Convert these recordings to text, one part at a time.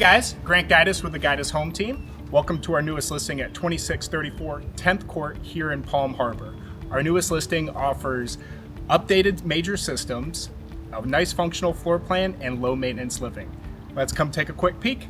guys, Grant Gajdosz with the Gajdosz Home Team. Welcome to our newest listing at 2634 10th Court here in Palm Harbor. Our newest listing offers updated major systems, a nice functional floor plan, and low maintenance living. Let's come take a quick peek.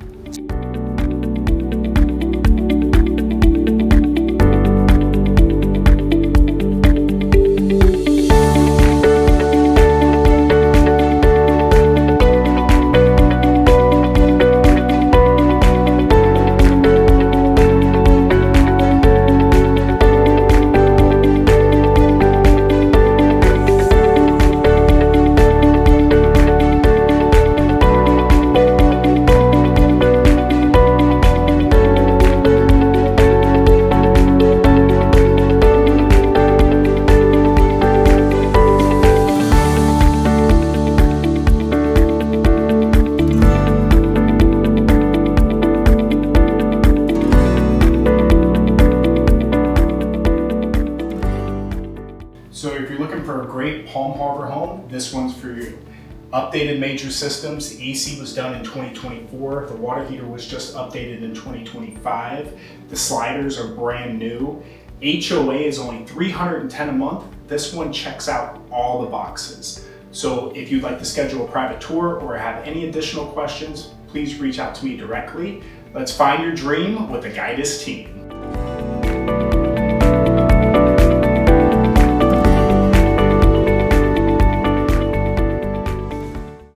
So if you're looking for a great Palm Harbor home, this one's for you. Updated major systems, the AC was done in 2024, the water heater was just updated in 2025, the sliders are brand new, HOA is only $310 a month. This one checks out all the boxes. So if you'd like to schedule a private tour or have any additional questions, please reach out to me directly. Let's find your dream with the Gajdosz team.